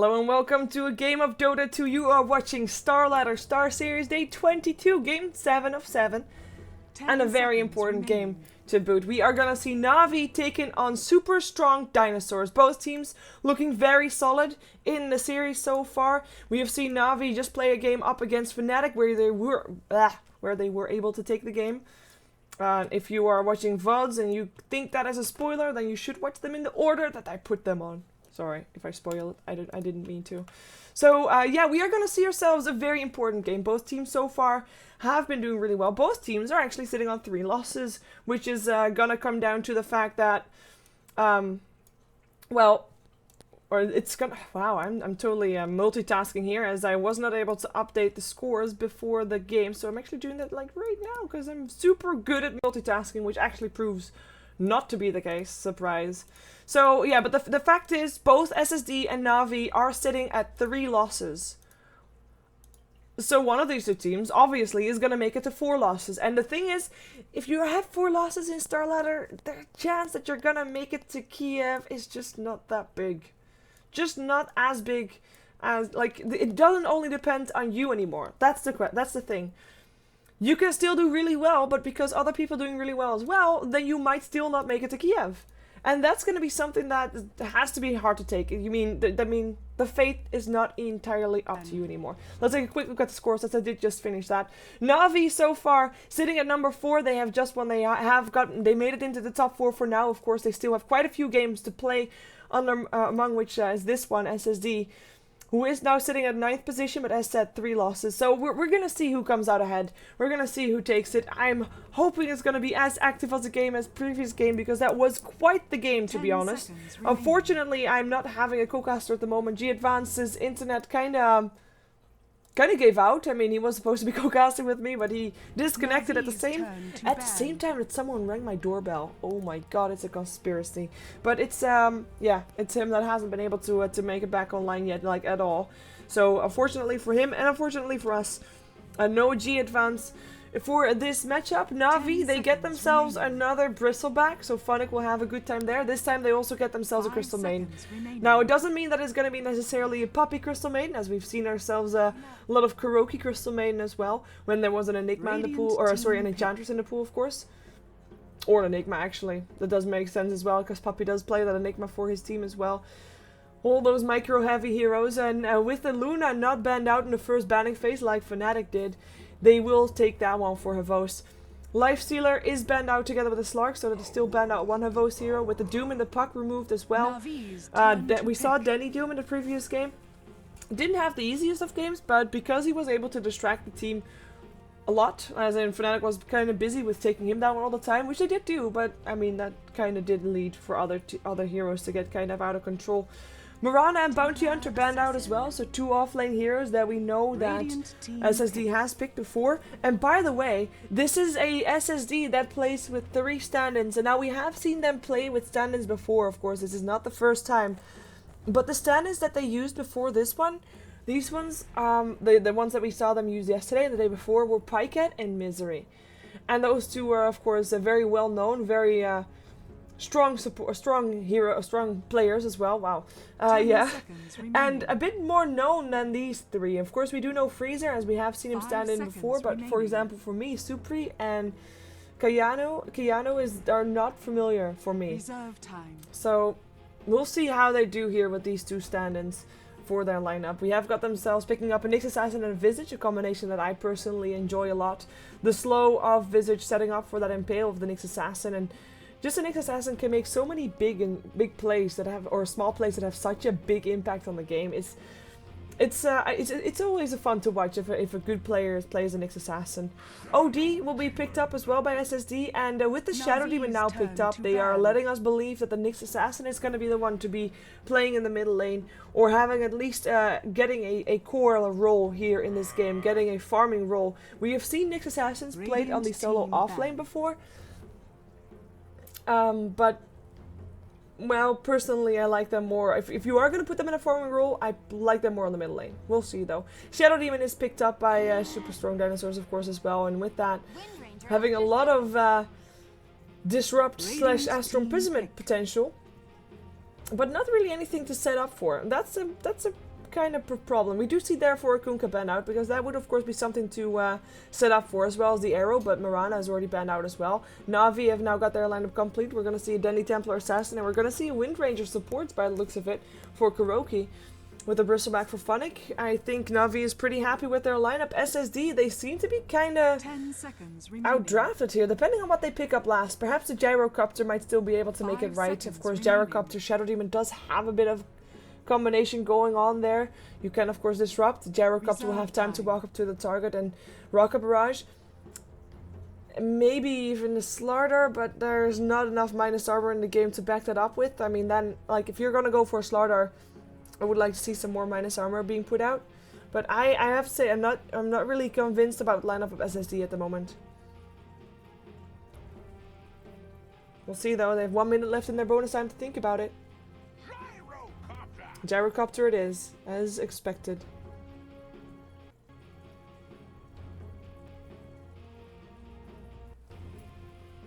Hello and welcome to a game of Dota 2. You are watching StarLadder Star Series Day 22, Game 7 of 7. And a very important game to boot. We are gonna see Na'Vi taking on super strong dinosaurs. Both teams looking very solid in the series so far. We have seen Na'Vi just play a game up against Fnatic where they were able to take the game. If you are watching VODs and you think that is a spoiler, then you should watch them in the order that I put them on. Sorry if I spoil it, I didn't mean to. So yeah, we are going to see ourselves a very important game. Both teams so far have been doing really well. Both teams are actually sitting on 3 losses, which is going to come down to the fact that, I'm totally multitasking here as I was not able to update the scores before the game. So I'm actually doing that like right now because I'm super good at multitasking, which actually proves not to be the case. Surprise. So yeah, but the fact is both SSD and Na'Vi are sitting at 3 losses. So one of these two teams obviously is going to make it to 4 losses. And the thing is, if you have 4 losses in StarLadder, the chance that you're going to make it to Kiev is just not that big. Just not as big as, like, it doesn't only depend on you anymore. That's the thing. You can still do really well, but because other people are doing really well as well, then you might still not make it to Kiev. And that's going to be something that has to be hard to take. The fate is not entirely up to you anymore. Let's take a quick look at the scores, as I did just finish that. Na'Vi so far sitting at number 4. They have just won. They made it into the top 4 for now. Of course, they still have quite a few games to play, among which is this one, SSD, who is now sitting at 9th position, but has said 3 losses. So we're going to see who comes out ahead. We're going to see who takes it. I'm hoping it's going to be as active as the game as previous game, because that was quite the game, to be honest. Unfortunately, I'm not having a co-caster at the moment. G-Advance's internet kind of gave out. I mean, he was supposed to be co-casting with me, but he disconnected at the same time that someone rang my doorbell. Oh my god, it's a conspiracy. But it's yeah, it's him that hasn't been able to make it back online yet, like at all. So unfortunately for him and unfortunately for us, no G-Advance for this matchup. Na'Vi, they get themselves another bristleback, so Funnick will have a good time there. This time they also get themselves a Crystal Maiden. Now, it doesn't mean that it's going to be necessarily a Puppy Crystal Maiden, as we've seen ourselves a lot of Kuroki Crystal Maiden as well, when there was an Enigma in the pool, or sorry, an Enchantress in the pool, of course. Or an Enigma, actually. That does make sense as well, because Puppy does play that Enigma for his team as well. All those micro-heavy heroes, and with the Luna not banned out in the first banning phase like Fnatic did, they will take that one for Havos. Lifestealer is banned out together with the Slark, so that is still banned out one Havos hero, with the Doom and the Puck removed as well. We saw Denny Doom in the previous game. Didn't have the easiest of games, but because he was able to distract the team a lot, as in Fnatic was kind of busy with taking him down all the time, which they did do, but I mean that kind of did lead for other heroes to get kind of out of control. Mirana and Bounty Hunter banned out as well, so 2 offlane heroes that we know that SSD has picked before. And by the way, this is a SSD that plays with 3 stand-ins, and now we have seen them play with stand-ins before, of course, this is not the first time. But the stand-ins that they used before this one, these ones, the ones that we saw them use yesterday and the day before, were Pycat and Misery. And those 2 are, of course, very well-known, very strong players as well. Wow. Yeah. And a bit more known than these 3. Of course, we do know Freezer, as we have seen him stand in before, but for example, for me, Supri and Kayano are not familiar for me. So we'll see how they do here with these 2 stand-ins for their lineup. We have got themselves picking up a Nyx Assassin and a Visage, a combination that I personally enjoy a lot. The slow of Visage setting up for that impale of the Nyx Assassin, and just a Nyx Assassin can make so many big plays that have, or small plays that have such a big impact on the game. It's always fun to watch if a good player plays a Nyx Assassin. OD will be picked up as well by SSD, and with the Shadow Demon now picked up, they are letting us believe that the Nyx Assassin is going to be the one to be playing in the middle lane, or having at least getting a core role here in this game, getting a farming role. We have seen Nyx Assassins played on the solo off lane before. But, well, personally, I like them more. If you are going to put them in a farming role, I like them more on the middle lane. We'll see, though. Shadow Demon is picked up by super strong dinosaurs, of course, as well. And with that, having a lot of disrupt / astral imprisonment potential. but not really anything to set up for. That's a kind of a problem. We do see therefore a Kunkka banned out, because that would of course be something to set up for, as well as the arrow, but Mirana is already banned out as well. Na'Vi have now got their lineup complete. We're going to see a Dendy Templar Assassin, and we're going to see a Wind Ranger supports by the looks of it for KuroKy. With a bristleback for Funnick, I think Na'Vi is pretty happy with their lineup. SSD, they seem to be kind of outdrafted here, depending on what they pick up last. Perhaps the Gyrocopter might still be able to make it right. Of course, Gyrocopter Shadow Demon does have a bit of combination going on there. You can, of course, disrupt. The Gyrocopter will have time to walk up to the target and Rocket Barrage. Maybe even a StarLadder, but there's not enough minus armor in the game to back that up with. I mean, then, like, if you're going to go for a StarLadder, I would like to see some more minus armor being put out, but I have to say I'm not really convinced about lineup of SSD at the moment. We'll see though. They have 1 minute left in their bonus time to think about it. Gyrocopter it is, as expected.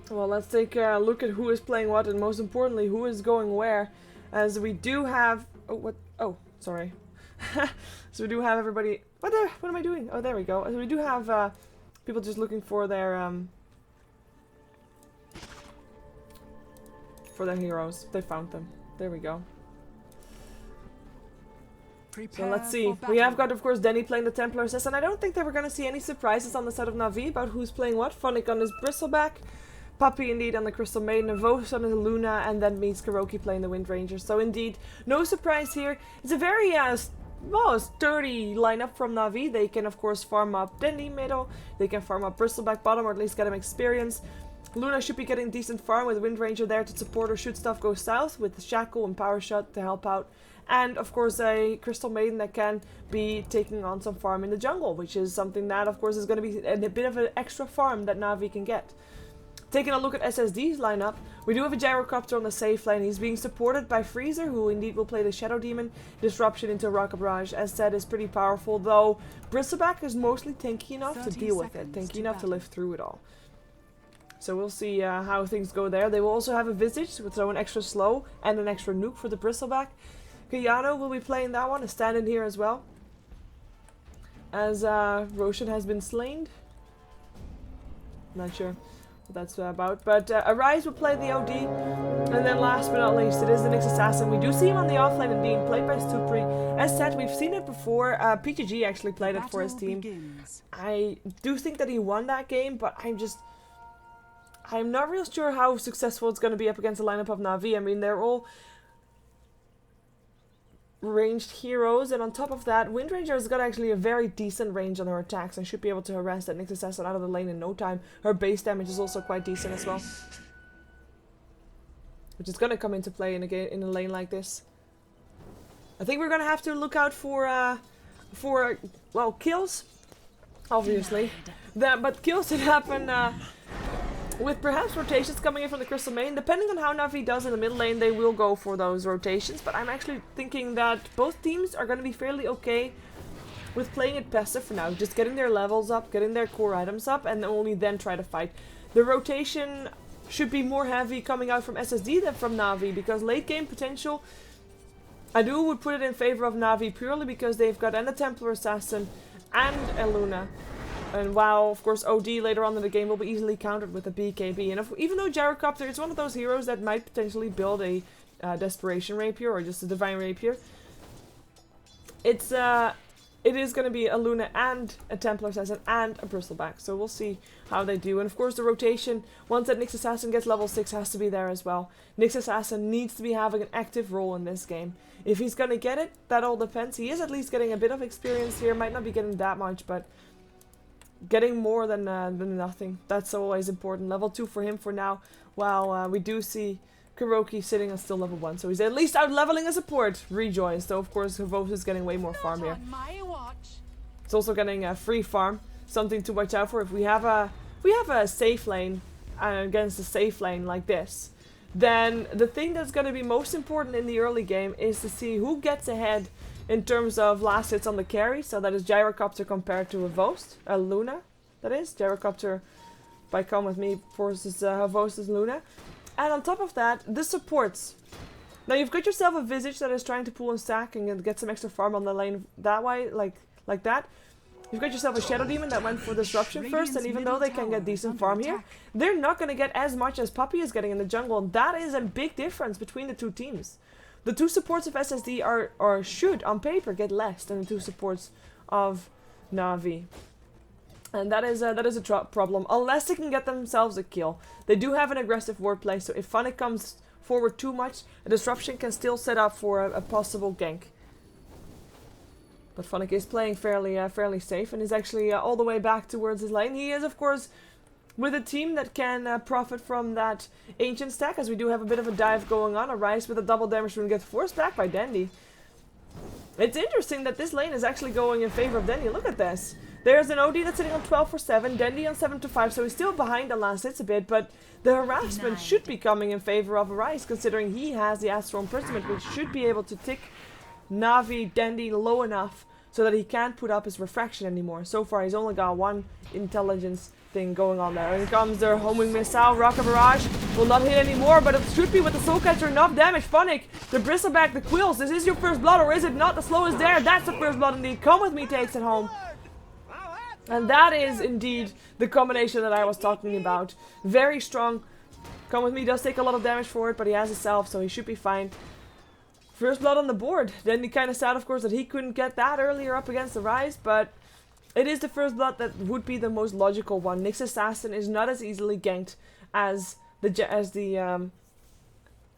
Well, let's take a look at who is playing what, and most importantly, who is going where, as we do have. Oh, what? Oh, sorry. So we do have everybody. What am I doing? Oh, there we go. So we do have people just looking for their heroes. They found them. There we go. So let's see. We have got, of course, Denny playing the Templar Assassin. I don't think that we're going to see any surprises on the side of Na'Vi about who's playing what. Funnick on his Bristleback. Puppy indeed on the Crystal Maiden, and Vos on the Luna, and then meets KuroKy playing the Wind Ranger. So indeed, no surprise here. It's a very sturdy lineup from Na'Vi. They can of course farm up Dendy middle, they can farm up Bristleback bottom, or at least get him experience. Luna should be getting decent farm with Wind Ranger there to support her should stuff go south, with the Shackle and Power Shot to help out. And of course a Crystal Maiden that can be taking on some farm in the jungle, which is something that of course is going to be a bit of an extra farm that Na'Vi can get. Taking a look at SSD's lineup, we do have a Gyrocopter on the safe lane. He's being supported by Freezer, who indeed will play the Shadow Demon. Disruption into Rocket Barrage, as said, is pretty powerful, though Bristleback is mostly tanky enough to deal with it, tanky enough to live through it all. So we'll see how things go there. They will also have a Visage, so an extra slow and an extra nuke for the Bristleback. Kayano will be playing that one, a stand-in here as well, as Roshan has been slain. Not sure that's about, but Arise will play the OD, and then last but not least, it is the Nyx Assassin. We do see him on the offlane and being played by Stupri. As said, we've seen it before. PTG actually played it for his team. I do think that he won that game, but I'm not real sure how successful it's going to be up against the lineup of Na'Vi. I mean, they're all ranged heroes, and on top of that, Wind Ranger has got actually a very decent range on her attacks and should be able to harass that Nyx Assassin out of the lane in no time. Her base damage is also quite decent as well, which is going to come into play in a lane like this. I think we're going to have to look out for well, kills, obviously, but kills that happen with perhaps rotations coming in from the Crystal Maiden. Depending on how Na'Vi does in the middle lane, they will go for those rotations, but I'm actually thinking that both teams are going to be fairly okay with playing it passive for now, just getting their levels up, getting their core items up, and only then try to fight. The rotation should be more heavy coming out from SSD than from Na'Vi, because late game potential, I would put it in favor of Na'Vi purely because they've got a Templar Assassin and a Luna. And while, of course, OD later on in the game will be easily countered with a BKB. And even though Gyrocopter is one of those heroes that might potentially build a Desperation Rapier or just a Divine Rapier, it is going to be a Luna and a Templar Assassin and a Bristleback. So we'll see how they do. And of course the rotation, once that Nyx Assassin gets level 6, has to be there as well. Nyx Assassin needs to be having an active role in this game. If he's going to get it, that all depends. He is at least getting a bit of experience here. Might not be getting that much, but getting more than nothing. That's always important. Level 2 for him for now, while we do see KuroKy sitting on still level 1. So he's at least out leveling a support. Rejoins. Though of course Vos is getting way more farm here. It's also getting a free farm. Something to watch out for. If we have a safe lane against a safe lane like this, then the thing that's going to be most important in the early game is to see who gets ahead in terms of last hits on the carry. So that is Gyrocopter compared to a Luna. That is Gyrocopter by Come With Me versus Vos's Luna. And on top of that, the supports. Now you've got yourself a Visage that is trying to pull and stack and get some extra farm on the lane that way, like that. You've got yourself a Shadow Demon that went for Disruption first, and even though they can get decent farm here, they're not going to get as much as Puppey is getting in the jungle, and that is a big difference between the two teams. The two supports of SSD or should, on paper, get less than the two supports of Na'Vi. And that is a problem, unless they can get themselves a kill. They do have an aggressive wordplay, so if Funnick comes forward too much, a Disruption can still set up for a possible gank. But Funnick is playing fairly safe and is actually all the way back towards his lane. He is, of course, with a team that can profit from that Ancient stack, as we do have a bit of a dive going on. A Rise with a double damage rune gets forced back by Dandy. It's interesting that this lane is actually going in favor of Dandy. Look at this. There's an OD that's sitting on 12 for 7, Dandy on 7 to 5, so he's still behind on last hits a bit, but the harassment should be coming in favor of Arise, considering he has the Astral Imprisonment, which should be able to tick Na'Vi Dandy low enough so that he can't put up his refraction anymore. So far he's only got one intelligence thing going on there. And here comes their homing missile. Rocket Barrage will not hit anymore, but it should be with the Soul Catcher enough damage. Funnick, the Bristleback, the Quills. This is your first blood, or is it not? The slow is there. That's the first blood indeed. Come with me takes it home. And that is indeed the combination that I was talking about. Very strong. Come with me does take a lot of damage for it, but he has a self, so he should be fine. First blood on the board. Then he kind of sad, of course, that he couldn't get that earlier up against the Rise, but it is the first blood that would be the most logical one. Nyx Assassin is not as easily ganked as the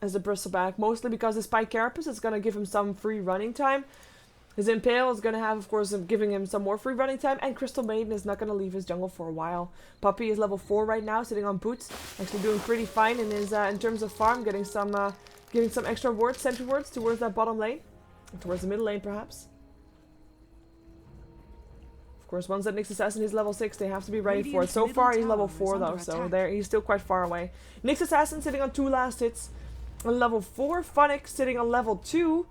Bristleback, mostly because the Spike Carapace is going to give him some free running time. His Impale is going to have, of course, giving him some more free running time, and Crystal Maiden is not going to leave his jungle for a while. Puppey is level 4 right now, sitting on boots, actually doing pretty fine in his in terms of farm, getting some extra wards, sentry wards towards that bottom lane, towards the middle lane perhaps. Of course, once that Nyx Assassin is level 6, they have to be ready for it. So far, he's level 4 though, so he's still quite far away. Nyx Assassin sitting on 2 last hits, on level 4. Funnick sitting on level 2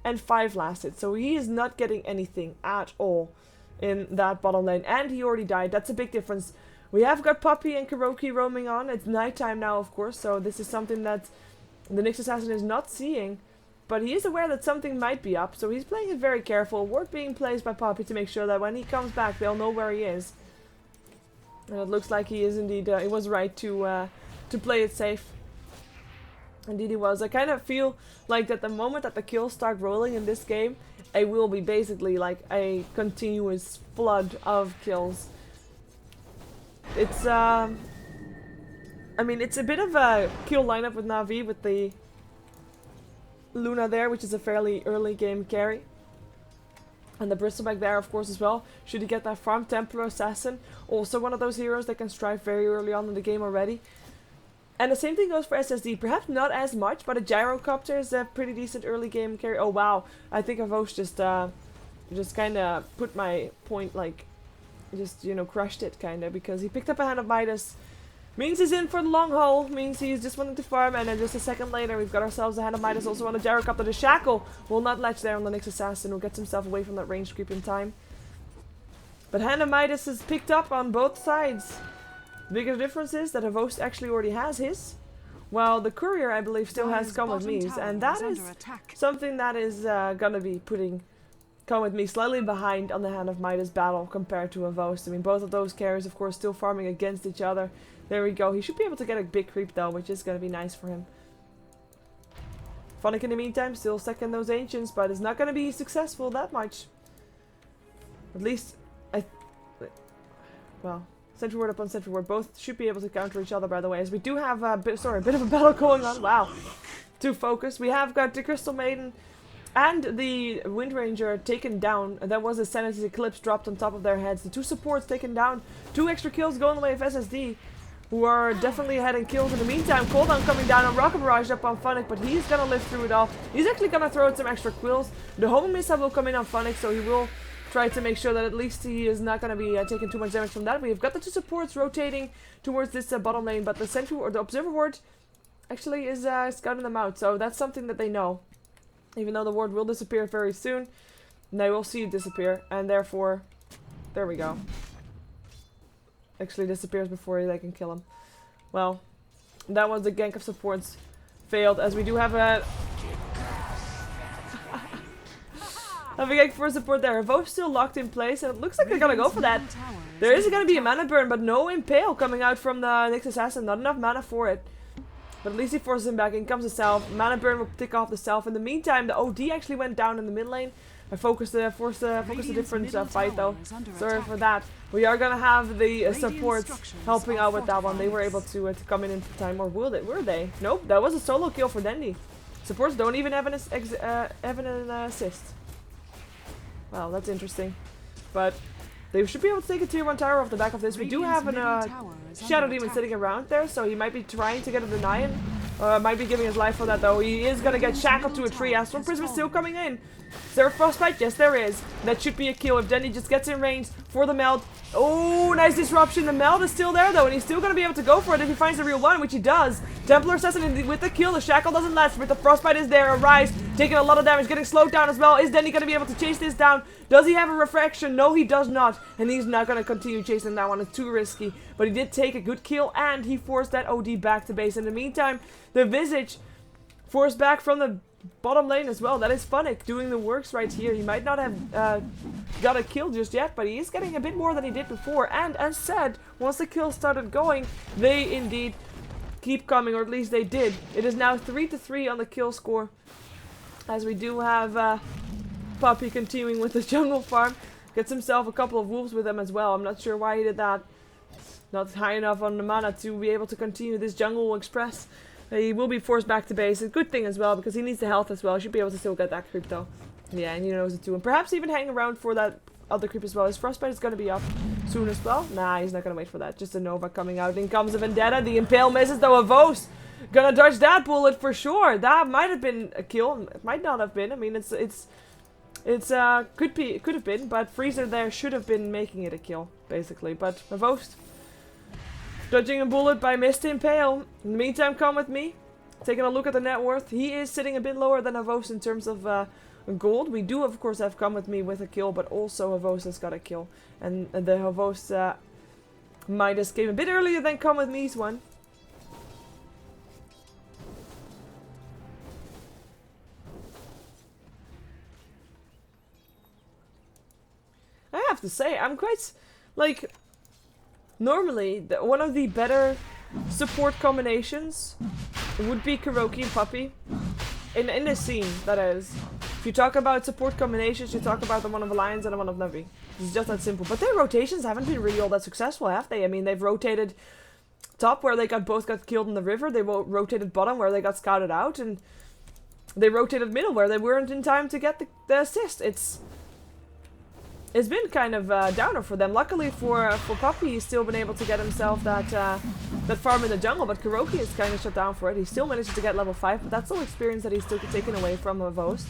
and 5 last hits, so he is not getting anything at all in that bottom lane, and he already died. That's a big difference. We have got Puppey and Kuroki roaming on. It's nighttime now, of course, so this is something that the Nyx Assassin is not seeing, but he is aware that something might be up, so he's playing it very careful. Ward being placed by Puppey to make sure that when he comes back, they'll know where he is. And it looks like he is indeed, he was right to play it safe. Indeed he was. I kind of feel like that the moment that the kills start rolling in this game, it will be basically like a continuous flood of kills. It's, I mean, it's a bit of a kill lineup with Na'Vi with the Luna there, which is a fairly early game carry. And the Bristleback there, of course, as well. Should he get that farm. Templar Assassin, also one of those heroes that can strike very early on in the game already. And the same thing goes for SSD. Perhaps not as much, but a Gyrocopter is a pretty decent early game carry. Oh wow, I think Avosh just kind of put my point, like, just, you know, crushed it kind of, because he picked up a Hand of Midas. Means he's in for the long haul, means he's just wanting to farm, and then just a second later we've got ourselves a Hand of Midas also on a Gyrocopter. The Shackle will not latch there on the Nyx Assassin, who gets himself away from that range creep in time. But Hand of Midas is picked up on both sides. The bigger difference is that Avost actually already has his, while the Courier, I believe, still has Come With Me's, and that is something that is gonna be putting Come With Me slightly behind on the Hand of Midas battle compared to Avost. I mean, both of those carriers, of course, still farming against each other. There we go. He should be able to get a big creep though, which is gonna be nice for him. Funnick in the meantime still second those Ancients, but it's not gonna be successful that much. At least, well, Sentry Ward upon Sentry Ward both should be able to counter each other, by the way, as we do have a bit of a battle going on. Wow, to focus. We have got the Crystal Maiden and the Wind Ranger taken down. There was a Sanity's Eclipse dropped on top of their heads. The two supports taken down. 2 extra kills going the way of SSD, who are definitely ahead in kills in the meantime. Cooldown coming down on Rocket Barrage up on Funnick, but he's gonna live through it all. He's actually gonna throw out some extra quills. The Homing Missile will come in on Funnick, so he will try to make sure that at least he is not gonna be taking too much damage from that. We've got the 2 supports rotating towards this bottom lane, but the Sentry or the Observer Ward actually is scouting them out, so that's something that they know. Even though the ward will disappear very soon, they will see it disappear, and therefore, there we go. Actually disappears before they can kill him. Well, that was the gank of supports failed, as we do have a Navigating for support there. Both still locked in place, and it looks like they're gonna go for that. There is gonna be a mana burn, but no impale coming out from the Nyx Assassin. Not enough mana for it. But at least he forces him back. In comes the Self. Mana burn will tick off the Self. In the meantime, the OD actually went down in the mid lane. I forced a different fight though. Sorry for that. We are gonna have the supports helping out with that one. They were able to come in time, or were they? Nope, that was a solo kill for Dendi. Supports don't even have an assist. Wow, that's interesting. But they should be able to take a tier 1 tower off the back of this. We do have a Shadow Demon sitting around there, so he might be trying to get a deny. Might be giving his life for that though. He is gonna get shackled to a tree. Astral Prism is still coming in. Is there a frostbite? Yes, there is. That should be a kill if Dendi just gets in range for the meld. Oh, nice disruption. The meld is still there though, and he's still gonna be able to go for it if he finds the real one, which he does. Templar Assassin with the kill. The shackle doesn't last, but the frostbite is there. Arise, taking a lot of damage, getting slowed down as well. Is Dendi gonna be able to chase this down? Does he have a refraction? No, he does not, and he's not gonna continue chasing that one. It's too risky. But he did take a good kill, and he forced that OD back to base. In the meantime, the Visage forced back from the bottom lane as well. That is Funnick doing the works right here. He might not have got a kill just yet, but he is getting a bit more than he did before. And as said, once the kills started going, they indeed keep coming, or at least they did. It is now 3-3 on the kill score, as we do have Puppy continuing with the jungle farm. Gets himself a couple of wolves with him as well. I'm not sure why he did that. Not high enough on the mana to be able to continue this jungle express. He will be forced back to base. A good thing as well, because he needs the health as well. He should be able to still get that creep though. Yeah, and he knows it too. And perhaps even hang around for that other creep as well. His frostbite is going to be up soon as well. Nah, he's not going to wait for that. Just a Nova coming out. In comes a Vendetta. The Impale misses though. A Vos gonna dodge that bullet for sure. That might have been a kill. It might not have been. I mean, could have been, but Freezer there should have been making it a kill, basically. But a Vos dodging a bullet by Mr. Impale. In the meantime, come with me. Taking a look at the net worth. He is sitting a bit lower than Avos in terms of gold. We do, of course, have Come With Me with a kill, but also Avos has got a kill. And the Avos Midas came a bit earlier than Come With Me's one. I have to say, I'm quite, like... Normally, one of the better support combinations would be Kuroki and Puppy. In this scene, that is. If you talk about support combinations, you talk about the one of Alliance and the one of Navi. It's just that simple. But their rotations haven't been really all that successful, have they? I mean, they've rotated top where they both got killed in the river. They rotated bottom where they got scouted out. And they rotated middle where they weren't in time to get the assist. It's been kind of downer for them. Luckily for Puppy, he's still been able to get himself that farm in the jungle, but Kuroki is kind of shut down for it. He still manages to get level 5, but that's all experience that he's still taken away from Vos.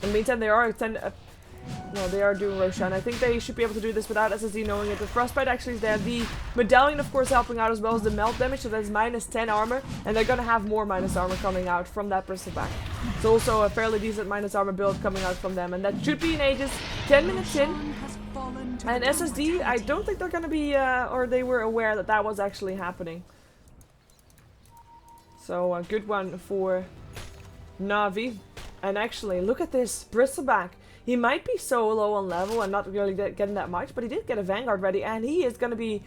In the meantime, they are doing Roshan. I think they should be able to do this without SSD knowing it. The Frostbite actually is there. The Medallion, of course, helping out as well as the melt damage, so that's minus 10 armor, and they're gonna have more minus armor coming out from that bristleback. It's also a fairly decent minus armor build coming out from them, and that should be in Aegis. 10 minutes in, and SSD, I don't think they're gonna be, or they were aware that that was actually happening. So a good one for Navi. And actually, look at this bristleback. He might be so low on level and not really getting that much, but he did get a Vanguard ready, and he is going to be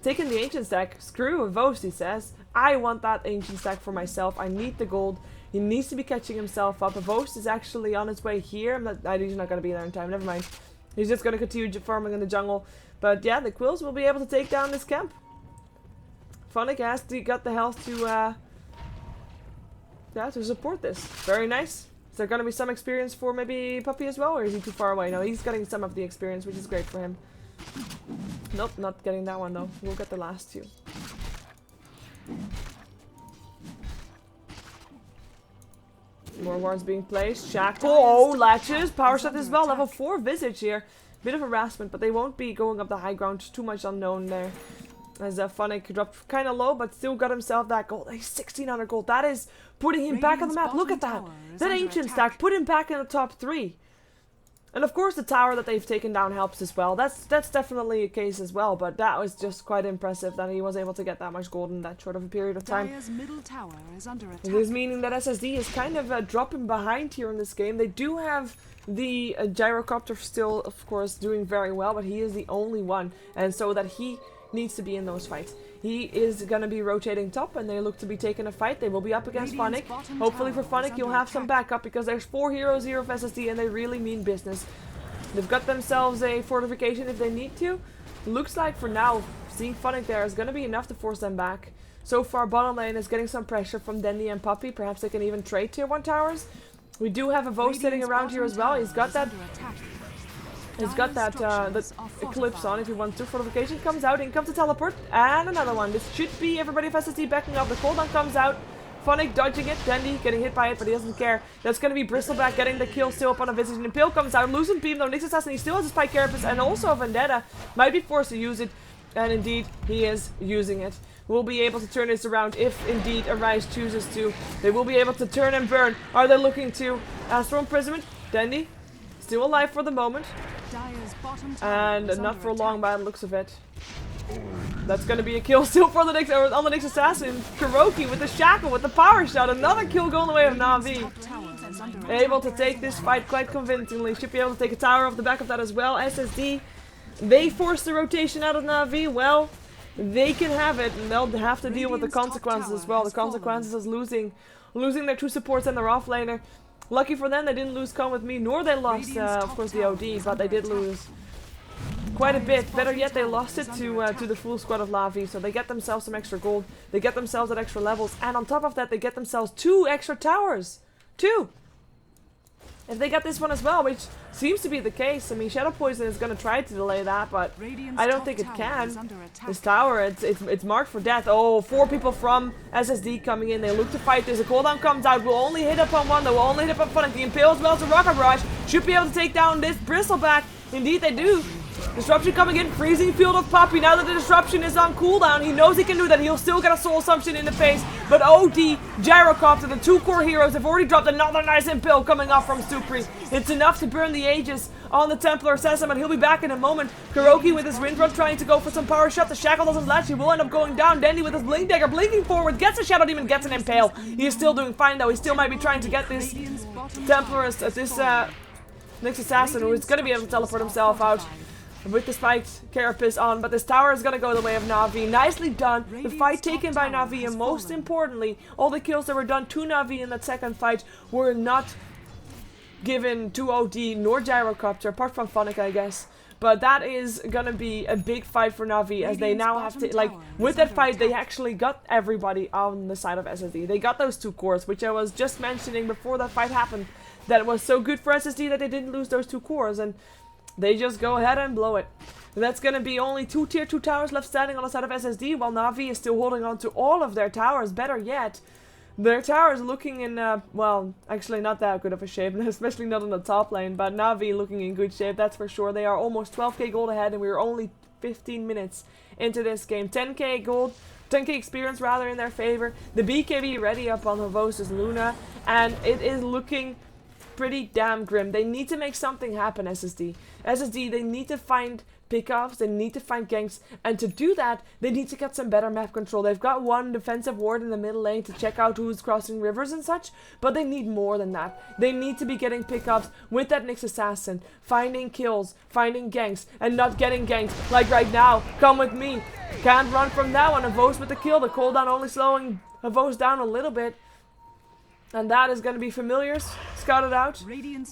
taking the Ancient Stack. Screw Vos, he says. I want that Ancient Stack for myself. I need the gold. He needs to be catching himself up. Vos is actually on his way here. He's not going to be there in time. Never mind. He's just going to continue farming in the jungle. But yeah, the Quills will be able to take down this camp. Funnick has got the health to support this. Very nice. Is there going to be some experience for maybe Puppy as well, or is he too far away? No, he's getting some of the experience, which is great for him. Nope, not getting that one though. We'll get the last two. More wards being placed. Shackle. Oh, latches. Power set as well. Level 4 Visage here. Bit of harassment, but they won't be going up the high ground. Just too much unknown there. As Funnick dropped kind of low, but still got himself that gold. He's 1600 gold. That is putting him back on the map. Look at that. That Ancient Stack put him back in the top 3. And of course the tower that they've taken down helps as well. That's definitely a case as well, but that was just quite impressive that he was able to get that much gold in that short of a period of time. Dire's middle tower is under attack. This meaning that SSD is kind of dropping behind here in this game. They do have the gyrocopter still, of course, doing very well, but he is the only one, and so that he needs to be in those fights. He is going to be rotating top, and they look to be taking a fight. They will be up against Funnick. Hopefully for Funnick you'll have some backup, because there's 4 heroes here of SSD, and they really mean business. They've got themselves a fortification if they need to. Looks like for now, seeing Funnick there is going to be enough to force them back. So far, bottom lane is getting some pressure from Dendy and Puppy. Perhaps they can even trade tier 1 towers. We do have a Voe sitting around here as well. He's got that... the Eclipse on if he wants to. Fortification comes out, in comes the teleport, and another one. This should be everybody of SSD backing up. The cooldown comes out. Funnick dodging it, Dendy getting hit by it, but he doesn't care. That's going to be Bristleback getting the kill still upon a Visage. And Pill comes out, losing beam though. Nyx Assassin, he still has a Spike Carapace and also a Vendetta. Might be forced to use it, and indeed he is using it. Will be able to turn this around if indeed Arise chooses to. They will be able to turn and burn. Are they looking to Astral Imprisonment? Dendy still alive for the moment. And not for long by the looks of it. That's going to be a kill still for the Nyx, on the Nyx Assassin. Kuroki with the Shackle, with the power shot. Another kill going the way of Na'Vi. Able to take this fight quite convincingly. Should be able to take a tower off the back of that as well. SSD, they force the rotation out of Na'Vi. Well, they can have it, and they'll have to deal with the consequences as well. The consequences is losing their 2 supports and their offlaner. Lucky for them, they didn't lose Come With Me, nor they lost, of course, the OD, but they did lose quite a bit. Better yet, they lost it to the full squad of Lavi, so they get themselves some extra gold, they get themselves at extra levels, and on top of that, they get themselves 2 extra towers. 2! If they get this one as well, which seems to be the case. I mean, Shadow Poison is going to try to delay that, but I don't think it can. This tower, it's marked for death. Oh, 4 people from SSD coming in. They look to fight this. A cooldown comes out. Will only hit upon one. They will only hit upon Funnick. The Impale as well as a Rocket Barrage. Should be able to take down this Bristleback. Indeed, they do. Disruption coming in, freezing field of Puppy. Now that the disruption is on cooldown, he knows he can do that. He'll still get a soul assumption in the face. But OD, Gyrocopter, the 2 core heroes have already dropped another nice Impale coming off from Supri. It's enough to burn the Aegis on the Templar Assassin, but he'll be back in a moment. Kuroki with his Wind Rod trying to go for some power shot. The Shackle doesn't latch. He will end up going down. Dendy with his Blink Dagger blinking forward, gets a Shadow Demon, gets an Impale. He is still doing fine though. He still might be trying to get this Templar, this Nyx Assassin, who is going to be able to teleport himself out with the spiked Carapace on, but this tower is going to go the way of Na'Vi. Nicely done. The fight taken by Na'Vi, and most importantly, all the kills that were done to Na'Vi in that second fight were not given to OD nor Gyrocopter, apart from Funnick, I guess. But that is going to be a big fight for Na'Vi, as they now have to, like, with that fight, they actually got everybody on the side of SSD. They got those 2 cores, which I was just mentioning before that fight happened, that it was so good for SSD that they didn't lose those 2 cores, and they just go ahead and blow it. And that's going to be only 2 tier 2 towers left standing on the side of SSD, while Na'Vi is still holding on to all of their towers. Better yet, their towers looking in, well, actually not that good of a shape, especially not on the top lane, but Na'Vi looking in good shape, that's for sure. They are almost 12k gold ahead, and we are only 15 minutes into this game. 10k gold, 10k experience rather in their favor. The BKB ready up on Havosis Luna, and it is looking pretty damn grim. They need to make something happen, SSD. SSD, they need to find pickoffs, they need to find ganks, and to do that, they need to get some better map control. They've got 1 defensive ward in the middle lane to check out who's crossing rivers and such, but they need more than that. They need to be getting pickups with that Nyx Assassin, finding kills, finding ganks, and not getting ganked, like right now. Come with me. Can't run from that one. Avos with the kill, the cooldown only slowing Avos down a little bit. And that is going to be Familiars scouted out.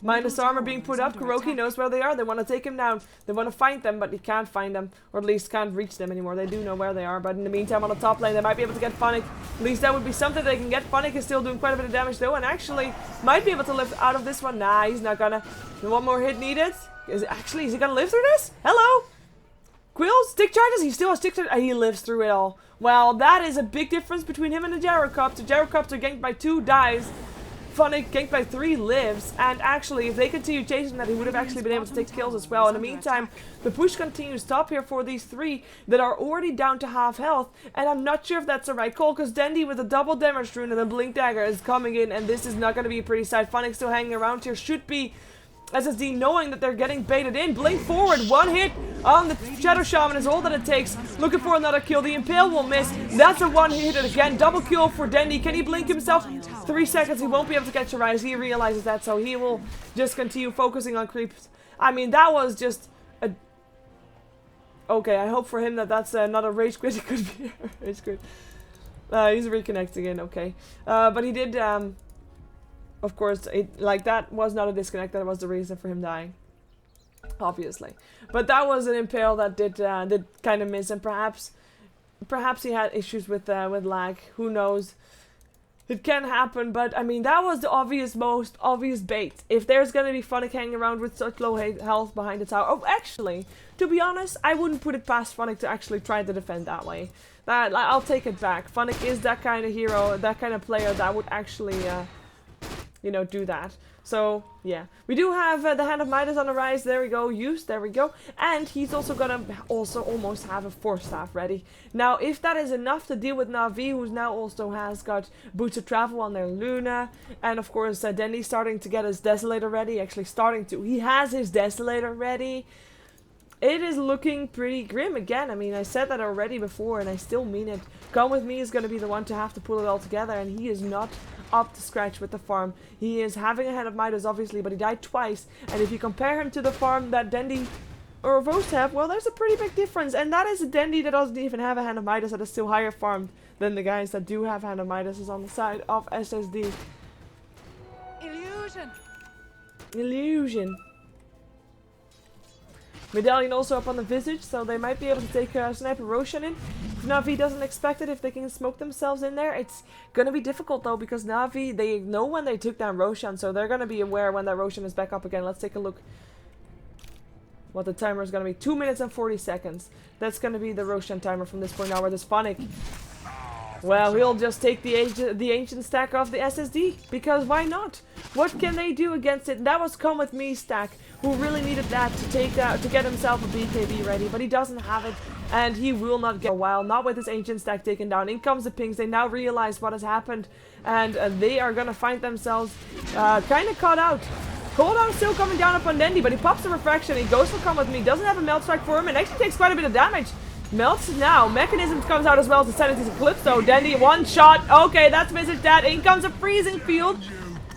Minus armor being put up. Kuroki knows where they are. They want to take him down. They want to find them, but he can't find them. Or at least can't reach them anymore. They do know where they are. But in the meantime, on the top lane, they might be able to get Funnick. At least that would be something they can get. Funnick is still doing quite a bit of damage though. And actually might be able to live out of this one. Nah, he's not gonna. One more hit needed. Is he gonna live through this? Hello? Quill, stick charges? He still has stick charges. He lives through it all. Well, that is a big difference between him and the Gyrocopter. Gyrocopter ganked by 2 dies. Funnick ganked by 3 lives, and actually if they continue chasing that, he would have actually been able to take kills as well. In the meantime, the push continues top here for these 3 that are already down to half health, and I'm not sure if that's the right call, because Dendy with a double damage rune and a blink dagger is coming in, and this is not going to be a pretty sight. Funnick still hanging around here, should be SSD knowing that they're getting baited in. Blink forward, one hit on the Shadow Shaman is all that it takes. Looking for another kill. The Impale will miss. That's a one hit and again. Double kill for Dendi. Can he blink himself? 3 seconds. He won't be able to catch a rise. He realizes that, so he will just continue focusing on creeps. I mean, that was just a... Okay, I hope for him that that's not a rage quit. It could be a rage quit. He's reconnecting in, okay. But he did... Of course, that was not a disconnect. That was the reason for him dying, obviously. But that was an Impale that did kind of miss, and perhaps he had issues with lag. Who knows? It can happen, but I mean that was the most obvious bait. If there's gonna be Funnick hanging around with such low health behind the tower, oh, actually, to be honest, I wouldn't put it past Funnick to actually try to defend that way. I'll take it back. Funnick is that kind of hero, that kind of player that would actually. You know, do that. So, yeah. We do have the Hand of Midas on the rise. There we go. Used. There we go. And he's also gonna almost have a Force Staff ready. Now, if that is enough to deal with Na'Vi, who now also has got Boots of Travel on their Luna. And, of course, Dendy's starting to get his Desolator ready. Actually, starting to. He has his Desolator ready. It is looking pretty grim again. I mean, I said that already before, and I still mean it. Come With Me is going to be the one to have to pull it all together, and he is not up to scratch with the farm. He is having a Hand of Midas, obviously, but he died twice. And if you compare him to the farm that Dendi or Vost have, well, there's a pretty big difference. And that is a Dendi that doesn't even have a Hand of Midas, that is still higher farmed than the guys that do have Hand of Midas is on the side of SSD. Illusion. Illusion. Medallion also up on the Visage, so they might be able to take Sniper Roshan in. If Na'Vi doesn't expect it, if they can smoke themselves in there, it's gonna be difficult though, because Na'Vi, they know when they took down Roshan, so they're gonna be aware when that Roshan is back up again. Let's take a look what the timer is gonna be. 2 minutes and 40 seconds. That's gonna be the Roshan timer from this point onward. This Funnick, well, he'll just take the ancient stack off the SSD, because why not? What can they do against it? That was Come With Me stack, who really needed that to get himself a BKB ready, but he doesn't have it, and he will not get a while, not with his ancient stack taken down. In comes the pings. They now realize what has happened, and they are gonna find themselves kind of caught out. Cooldown still coming down upon Dendi, but he pops the refraction. He goes for Come With Me, doesn't have a melt strike for him, and actually takes quite a bit of damage. Melts now. Mechanism comes out as well to set it to Calypso. Dendi, one shot. Okay, that's Visage that. In comes a freezing field.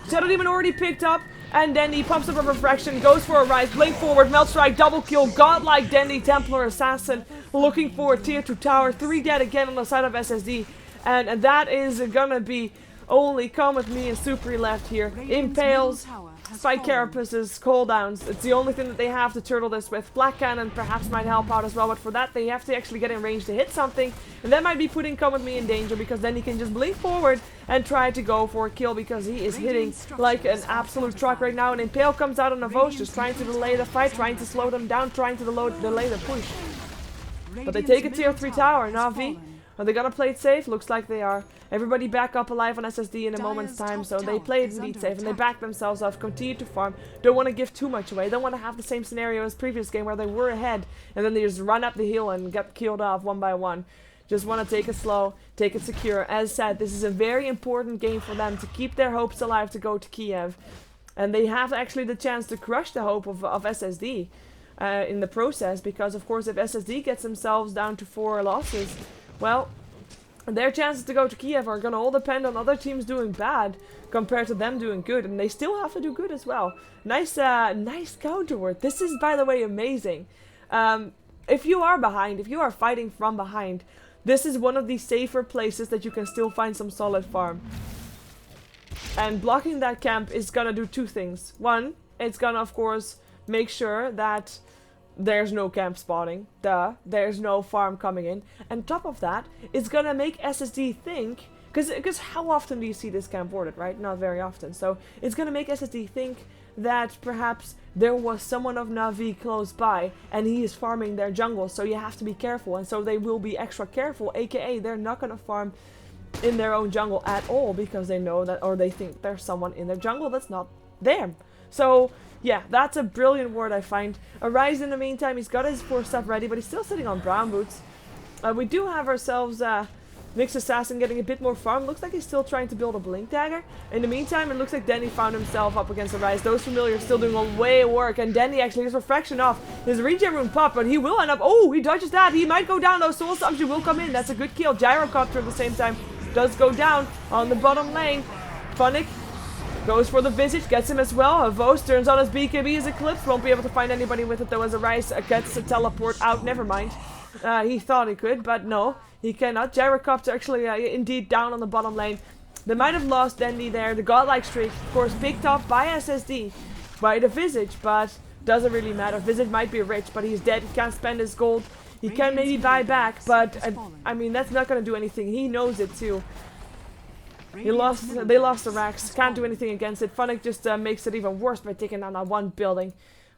Shadow Demon already picked up. And Dendi pumps up a refraction, goes for a rise, blink forward, melt strike, double kill, godlike Dendi, Templar Assassin, looking for a tier 2 tower, 3 dead again on the side of SSD, and that is gonna be only Come With Me and Supri left here. Impales, Spike Carapaces, cooldowns, it's the only thing that they have to turtle this with. Black Cannon perhaps might help out as well, but for that they have to actually get in range to hit something, and that might be putting Come With Me in danger, because then he can just blink forward and try to go for a kill, because he is hitting like an absolute truck right now. And Impale comes out on a Vost, just trying to delay the fight, trying to slow them down, trying to delay the push. But they take a tier 3 tower. Na'Vi, are they gonna play it safe? Looks like they are. Everybody back up alive on SSD in a moment's time, so they play it indeed safe, and they back themselves off, continue to farm, don't want to give too much away, don't want to have the same scenario as previous game where they were ahead, and then they just run up the hill and get killed off one by one. Just want to take it slow, take it secure. As said, this is a very important game for them to keep their hopes alive to go to Kiev, and they have actually the chance to crush the hope of SSD in the process, because of course if SSD gets themselves down to 4 losses, well, their chances to go to Kiev are gonna all depend on other teams doing bad compared to them doing good, and they still have to do good as well. Nice counter word. This is, by the way, amazing. If you are behind, if you are fighting from behind, this is one of the safer places that you can still find some solid farm. And blocking that camp is gonna do 2 things. One, it's gonna of course make sure that there's no camp spawning, there's no farm coming in, and top of that, it's gonna make SSD think, because how often do you see this camp warded, right? Not very often. So it's gonna make SSD think that perhaps there was someone of Na'Vi close by and he is farming their jungle, so you have to be careful, and so they will be extra careful, aka they're not gonna farm in their own jungle at all, because they know that, or they think there's someone in their jungle that's not them. So yeah, that's a brilliant word, I find. Arise in the meantime, he's got his 4 stuff ready, but he's still sitting on brown boots. We do have ourselves Nyx Assassin getting a bit more farm. Looks like he's still trying to build a Blink Dagger. In the meantime, it looks like Danny found himself up against the Rise. Those familiars still doing a way work. And Danny actually gets Refraction off. His regen rune pop, but he will end up... Oh, he dodges that. He might go down. Those Soul Subject will come in. That's a good kill. Gyrocopter at the same time does go down on the bottom lane. Funnick goes for the Visage, gets him as well. Vos turns on his BKB as Eclipse. Won't be able to find anybody with it though as a Rise gets a teleport out. Never mind. He thought he could, but no, he cannot. Gyrocopter actually indeed down on the bottom lane. They might have lost Dandy there. The godlike streak, of course, picked up by SSD, by the Visage, but doesn't really matter. Visage might be rich, but he's dead. He can't spend his gold. He can maybe buy back, but I mean, that's not going to do anything. He knows it too. They lost the racks. Can't do anything against it. Funnick just makes it even worse by taking down that one building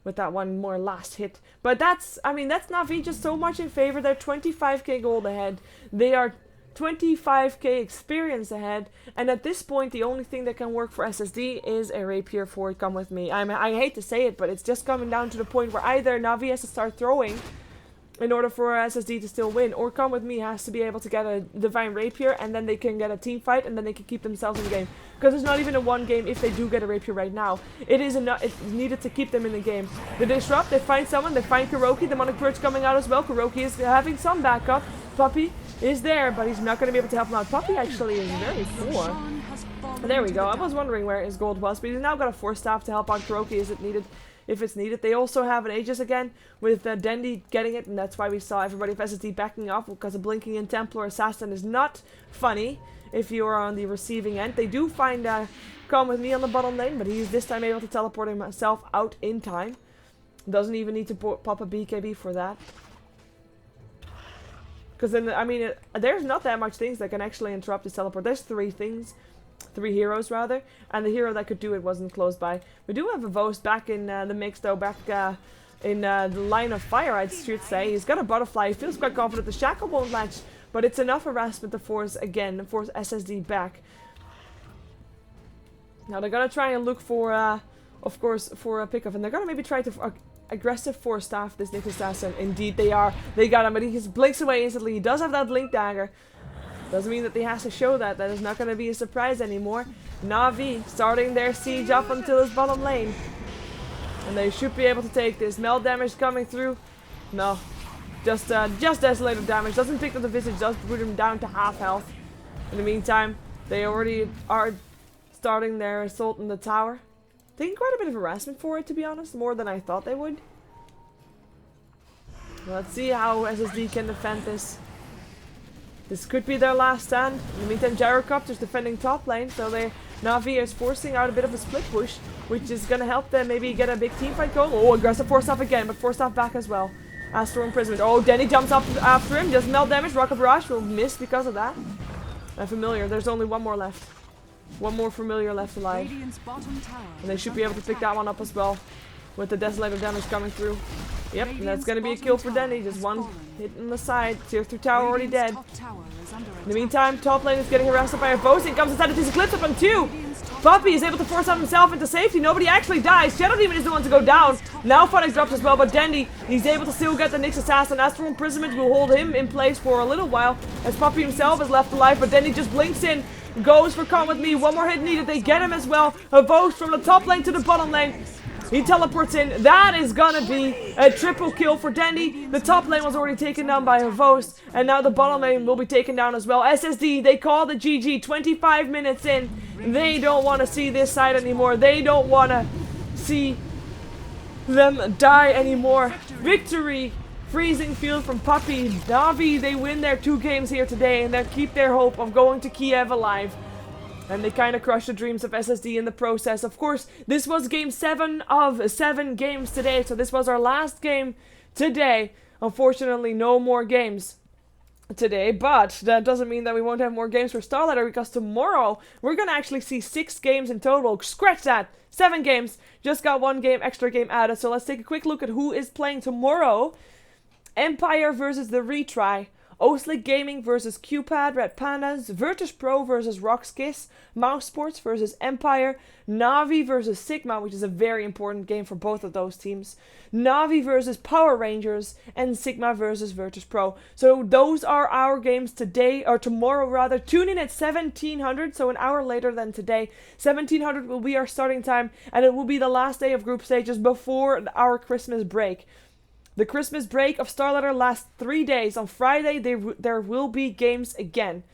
with that one more last hit. But that's, I mean, that's Na'Vi just so much in favor. They're 25k gold ahead. They are 25k experience ahead. And at this point, the only thing that can work for SSD is a Rapier for Come With Me. I hate to say it, but it's just coming down to the point where either Na'Vi has to start throwing in order for SSD to still win, or Come With Me has to be able to get a Divine Rapier, and then they can get a team fight, and then they can keep themselves in the game. Because there's not even a one game if they do get a Rapier right now. It is enough. It's needed to keep them in the game. They disrupt, they find someone, they find Kuroki, Demonic Purge coming out as well. Kuroki is having some backup. Puppy is there, but he's not going to be able to help him out. Puppy actually is very poor. There we go. I was wondering where his gold was, but he's now got a 4-staff to help out Kuroki if it's needed. They also have an Aegis again, with Dendi getting it, and that's why we saw everybody of SSD backing off, because a Blinking in Templar Assassin is not funny if you are on the receiving end. They do find Come With Me on the bottom lane, but he's this time able to teleport himself out in time. Doesn't even need to pop a BKB for that. Because then, I mean, there's not that much things that can actually interrupt his teleport. There's 3 heroes rather, and the hero that could do it wasn't close by. We do have a Vos back in the mix though, back in the line of fire, I should say. He's got a butterfly, he feels quite confident. The shackle won't latch, but it's enough harassment to force SSD back. Now they're gonna try and look for, of course, for a pickup, and they're gonna maybe try to aggressive 4-staff this Nyx Assassin. Indeed they are. They got him, but he just blinks away instantly. He does have that Blink Dagger. Doesn't mean that he has to show that. That is not going to be a surprise anymore. Na'Vi starting their siege up until his bottom lane. And they should be able to take this. Melt damage coming through. No. Just Desolator damage. Doesn't pick up the Visage. Does put him down to half health. In the meantime, they already are starting their assault in the tower. Taking quite a bit of harassment for it, to be honest. More than I thought they would. Let's see how SSD can defend this. This could be their last stand. In the meantime, Gyrocopter's defending top lane, so Na'Vi is forcing out a bit of a split push, which is going to help them maybe get a big team fight going. Oh, aggressive 4-staff again, but 4-staff back as well. Astral Imprisonment. Oh, Denny jumps up after him, just melt damage. Rocket Barrage will miss because of that. And Familiar, there's only one more left. One more Familiar left alive. And they should be able to pick that one up as well, with the Desolator damage coming through. Yep, and that's going to be a kill for Denny. Just one hit in the side. Tier 3 tower already dead. In the meantime, top lane is getting harassed by a Vos. He comes inside of his Eclipse up on 2. Puppy is able to force out himself into safety. Nobody actually dies. Shadow Demon is the one to go down. Now Funnick drops as well, but Dendy, he's able to still get the Nyx Assassin. Astral Imprisonment will hold him in place for a little while, as Puppy himself is left alive, but Dendy just blinks in. Goes for Come With Me. One more hit needed. They get him as well. A Vos from the top lane to the bottom lane. He teleports in. That is gonna be a triple kill for Dendy. The top lane was already taken down by Havost, and now the bottom lane will be taken down as well. SSD, they call the GG 25 minutes in. They don't want to see this side anymore. They don't want to see them die anymore. Victory. Freezing field from Puppy. Na'Vi, they win their 2 games here today, and they keep their hope of going to Kiev alive. And they kind of crushed the dreams of SSD in the process. Of course, this was game 7 of 7 games today, so this was our last game today. Unfortunately, no more games today, but that doesn't mean that we won't have more games for StarLadder, because tomorrow we're going to actually see 6 games in total. Scratch that! 7 games. Just got 1 extra game added, so let's take a quick look at who is playing tomorrow. Empire versus the Retry. Oslick Gaming versus QPad Red Pandas, Virtus Pro versus Rockskiss, Mouse Sports versus Empire, Navi versus Sigma, which is a very important game for both of those teams, Navi versus Power Rangers, and Sigma versus Virtus Pro. So those are our games today, or tomorrow rather. Tune in at 1700, so an hour later than today. 1700 will be our starting time, and it will be the last day of group stages before our Christmas break. The Christmas break of StarLadder lasts 3 days. On Friday, there will be games again.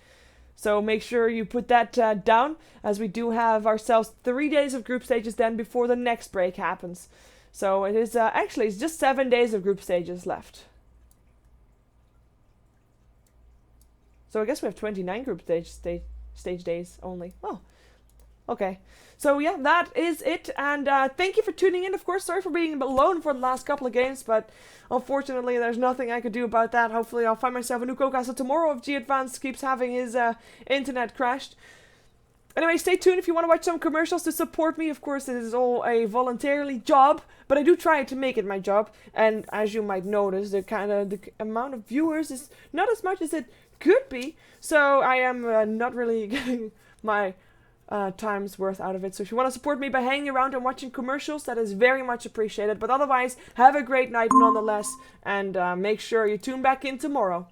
So make sure you put that down, as we do have ourselves 3 days of group stages then before the next break happens. So it is actually it's just 7 days of group stages left. So I guess we have 29 group stage days only. Oh, okay. So yeah, that is it, and thank you for tuning in, of course. Sorry for being alone for the last couple of games, but unfortunately there's nothing I could do about that. Hopefully I'll find myself a new co-caster tomorrow if G Advanced keeps having his internet crashed. Anyway, stay tuned if you want to watch some commercials to support me. Of course, it is all a voluntarily job, but I do try to make it my job, and as you might notice, the amount of viewers is not as much as it could be, so I am not really getting my time's worth out of it. So if you want to support me by hanging around and watching commercials, that is very much appreciated. But otherwise, have a great night nonetheless, and make sure you tune back in tomorrow.